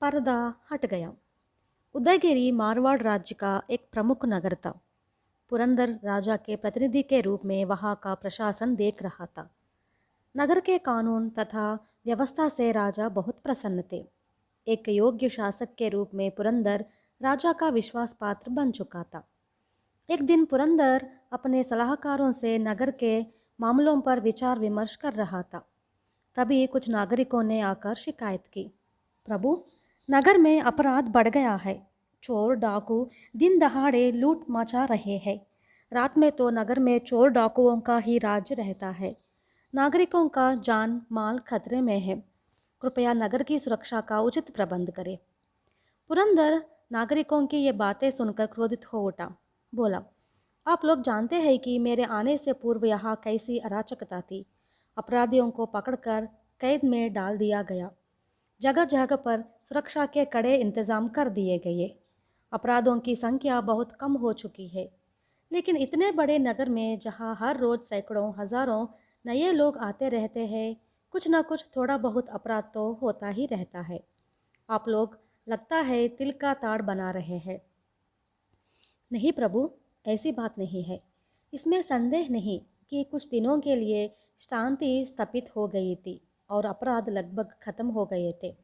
पर्दा हट गया। उदयगिरी मारवाड़ राज्य का एक प्रमुख नगर था। पुरंदर राजा के प्रतिनिधि के रूप में वहाँ का प्रशासन देख रहा था। नगर के कानून तथा व्यवस्था से राजा बहुत प्रसन्न थे। एक योग्य शासक के रूप में पुरंदर राजा का विश्वास पात्र बन चुका था। एक दिन पुरंदर अपने सलाहकारों से नगर के मामलों पर विचार विमर्श कर रहा था। तभी कुछ नागरिकों ने आकर शिकायत की। प्रभु, नगर में अपराध बढ़ गया है। चोर डाकू दिन दहाड़े लूट मचा रहे हैं। रात में तो नगर में चोर डाकुओं का ही राज रहता है। नागरिकों का जान माल खतरे में है। कृपया नगर की सुरक्षा का उचित प्रबंध करें। पुरंदर नागरिकों की ये बातें सुनकर क्रोधित हो उठा। बोला, आप लोग जानते हैं कि मेरे आने से पूर्व यहाँ कैसी अराजकता थी। अपराधियों को पकड़कर कैद में डाल दिया गया। जगह जगह पर सुरक्षा के कड़े इंतजाम कर दिए गए। अपराधों की संख्या बहुत कम हो चुकी है। लेकिन इतने बड़े नगर में जहाँ हर रोज सैकड़ों हजारों नए लोग आते रहते हैं, कुछ न कुछ थोड़ा बहुत अपराध तो होता ही रहता है। आप लोग लगता है तिल का ताड़ बना रहे हैं। नहीं प्रभु, ऐसी बात नहीं है। इसमें संदेह नहीं कि कुछ दिनों के लिए शांति स्थापित हो गई थी और अपराध लगभग खत्म हो गए थे।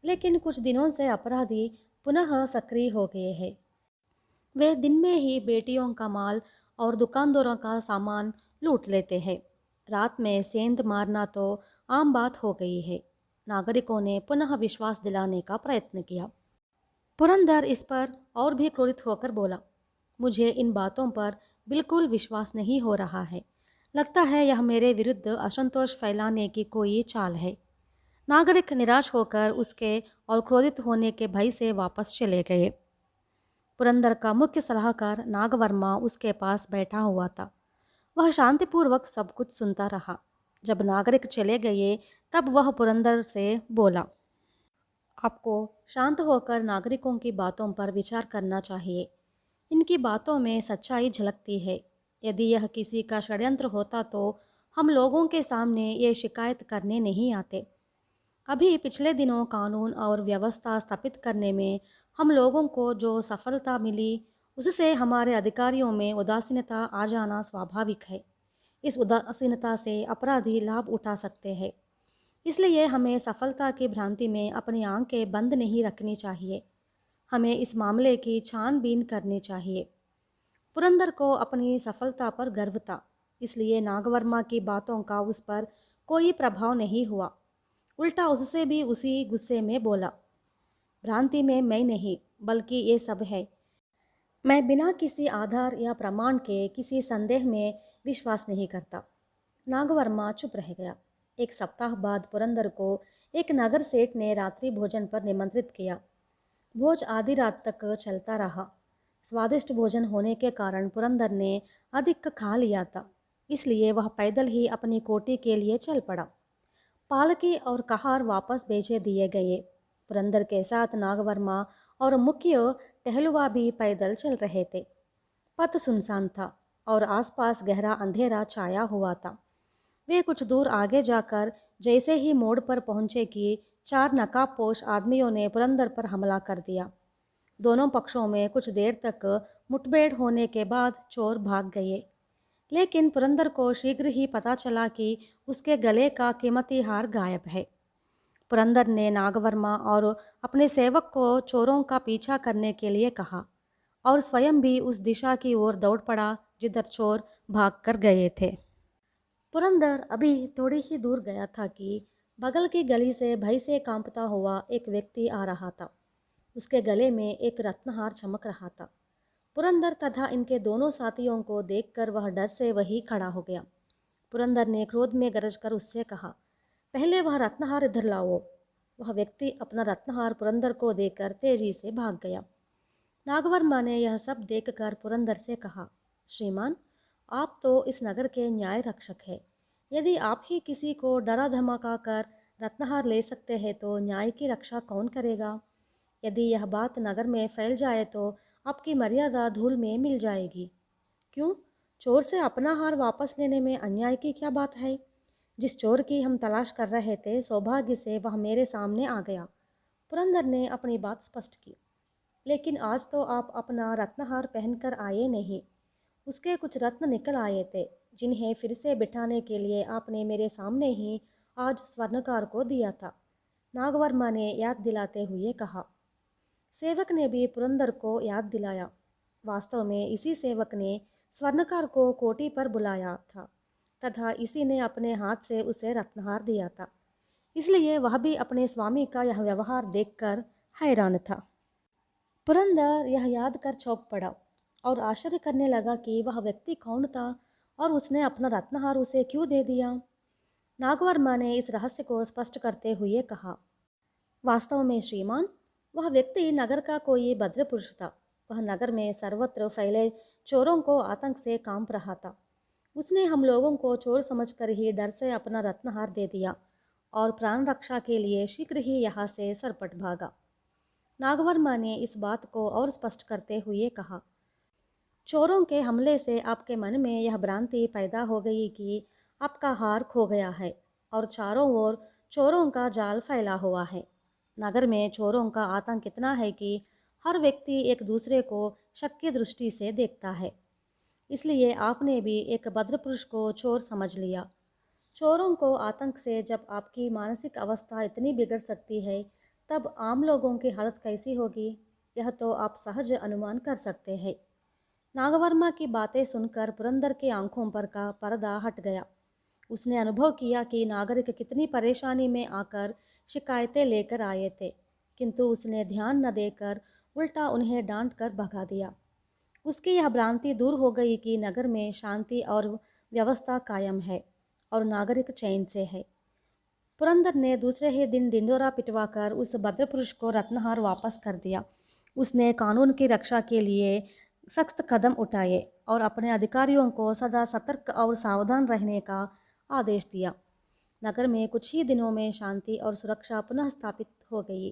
लेकिन कुछ दिनों से अपराधी पुनः सक्रिय हो गए हैं। वे दिन में ही बेटियों का माल और दुकानदारों का सामान लूट लेते हैं। रात में सेंध मारना तो आम बात हो गई है। नागरिकों ने पुनः विश्वास दिलाने का प्रयत्न किया। पुरंदर इस पर और भी क्रोधित होकर बोला, मुझे इन बातों पर बिल्कुल विश्वास नहीं हो रहा है। लगता है यह मेरे विरुद्ध असंतोष फैलाने की कोई चाल है। नागरिक निराश होकर उसके और क्रोधित होने के भय से वापस चले गए। पुरंदर का मुख्य सलाहकार नागवर्मा उसके पास बैठा हुआ था। वह शांतिपूर्वक सब कुछ सुनता रहा। जब नागरिक चले गए तब वह पुरंदर से बोला, आपको शांत होकर नागरिकों की बातों पर विचार करना चाहिए। इनकी बातों में सच्चाई झलकती है। यदि यह किसी का षड्यंत्र होता तो हम लोगों के सामने ये शिकायत करने नहीं आते। अभी पिछले दिनों कानून और व्यवस्था स्थापित करने में हम लोगों को जो सफलता मिली, उससे हमारे अधिकारियों में उदासीनता आ जाना स्वाभाविक है। इस उदासीनता से अपराधी लाभ उठा सकते हैं। इसलिए हमें सफलता की भ्रांति में अपनी आंखें बंद नहीं रखनी चाहिए। हमें इस मामले की छानबीन करनी चाहिए। पुरंदर को अपनी सफलता पर गर्व था, इसलिए नागवर्मा की बातों का उस पर कोई प्रभाव नहीं हुआ। उल्टा उससे भी उसी गुस्से में बोला, भ्रांति में मैं नहीं, बल्कि ये सब है। मैं बिना किसी आधार या प्रमाण के किसी संदेह में विश्वास नहीं करता। नागवर्मा चुप रह गया। एक सप्ताह बाद पुरंदर को एक नगर सेठ ने रात्रि भोजन पर निमंत्रित किया। भोज आधी रात तक चलता रहा। स्वादिष्ट भोजन होने के कारण पुरंदर ने अधिक खा लिया था, इसलिए वह पैदल ही अपनी कोठी के लिए चल पड़ा। पालकी और कहार वापस भेजे दिए गए। पुरंदर के साथ नागवर्मा और मुख्य टहलुआ भी पैदल चल रहे थे। पथ सुनसान था और आसपास गहरा अंधेरा छाया हुआ था। वे कुछ दूर आगे जाकर जैसे ही मोड़ पर पहुंचे कि 4 नकाबपोश आदमियों ने पुरंदर पर हमला कर दिया। दोनों पक्षों में कुछ देर तक मुठभेड़ होने के बाद चोर भाग गए। लेकिन पुरंदर को शीघ्र ही पता चला कि उसके गले का कीमती हार गायब है। पुरंदर ने नागवर्मा और अपने सेवक को चोरों का पीछा करने के लिए कहा और स्वयं भी उस दिशा की ओर दौड़ पड़ा जिधर चोर भाग कर गए थे। पुरंदर अभी थोड़ी ही दूर गया था कि बगल की गली से भय से कांपता हुआ एक व्यक्ति आ रहा था। उसके गले में एक रत्नहार चमक रहा था। पुरंदर तथा इनके दोनों साथियों को देखकर वह डर से वहीं खड़ा हो गया। पुरंदर ने क्रोध में गरज कर उससे कहा, पहले वह रत्नहार इधर लाओ। वह व्यक्ति अपना रत्नहार पुरंदर को देकर तेजी से भाग गया। नागवर्मा ने यह सब देखकर पुरंदर से कहा, श्रीमान, आप तो इस नगर के न्याय रक्षक हैं। यदि आप ही किसी को डरा धमका कर रत्नहार ले सकते हैं तो न्याय की रक्षा कौन करेगा? यदि यह बात नगर में फैल जाए तो आपकी मर्यादा धूल में मिल जाएगी। क्यों? चोर से अपना हार वापस लेने में अन्याय की क्या बात है? जिस चोर की हम तलाश कर रहे थे, सौभाग्य से वह मेरे सामने आ गया। पुरंदर ने अपनी बात स्पष्ट की। लेकिन आज तो आप अपना रत्नहार पहनकर आए नहीं। उसके कुछ रत्न निकल आए थे, जिन्हें फिर से बिठाने के लिए आपने मेरे सामने ही आज स्वर्णकार को दिया था, नागवर्मा ने याद दिलाते हुए कहा। सेवक ने भी पुरंदर को याद दिलाया। वास्तव में इसी सेवक ने स्वर्णकार को कोठी पर बुलाया था तथा इसी ने अपने हाथ से उसे रत्नहार दिया था। इसलिए वह भी अपने स्वामी का यह व्यवहार देखकर हैरान था। पुरंदर यह याद कर चौंक पड़ा और आश्चर्य करने लगा कि वह व्यक्ति कौन था और उसने अपना रत्नहार उसे क्यों दे दिया। नागवर्मा ने इस रहस्य को स्पष्ट करते हुए कहा। वास्तव में श्रीमान, वह व्यक्ति नगर का कोई भद्र पुरुष था। वह नगर में सर्वत्र फैले चोरों को आतंक से कांप रहा था। उसने हम लोगों को चोर समझकर ही डर से अपना रत्नहार दे दिया और प्राण रक्षा के लिए शीघ्र ही यहाँ से सरपट भागा। नागवर्मा ने इस बात को और स्पष्ट करते हुए कहा। चोरों के हमले से आपके मन में यह भ्रांति पैदा हो गई कि आपका हार खो गया है और चारों ओर चोरों का जाल फैला हुआ है। नगर में चोरों का आतंक इतना है कि हर व्यक्ति एक दूसरे को शक की दृष्टि से देखता है। इसलिए आपने भी एक भद्र पुरुष को चोर समझ लिया। चोरों को आतंक से जब आपकी मानसिक अवस्था इतनी बिगड़ सकती है, तब आम लोगों की हालत कैसी होगी, यह तो आप सहज अनुमान कर सकते हैं। नागवर्मा की बातें सुनकर पुरंदर की आंखों पर का पर्दा हट गया। उसने अनुभव किया कि नागरिक कितनी परेशानी में आकर शिकायतें लेकर आए थे, किंतु उसने ध्यान न देकर उल्टा उन्हें डांट कर भगा दिया। उसकी यह भ्रांति दूर हो गई कि नगर में शांति और व्यवस्था कायम है और नागरिक चैन से है। पुरंदर ने दूसरे ही दिन ढिंडोरा पिटवाकर उस भद्र पुरुष को रत्नहार वापस कर दिया। उसने कानून की रक्षा के लिए सख्त कदम उठाए और अपने अधिकारियों को सदा सतर्क और सावधान रहने का आदेश दिया। नगर में कुछ ही दिनों में शांति और सुरक्षा पुनः स्थापित हो गई।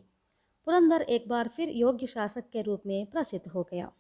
पुरंदर एक बार फिर योग्य शासक के रूप में प्रसिद्ध हो गया।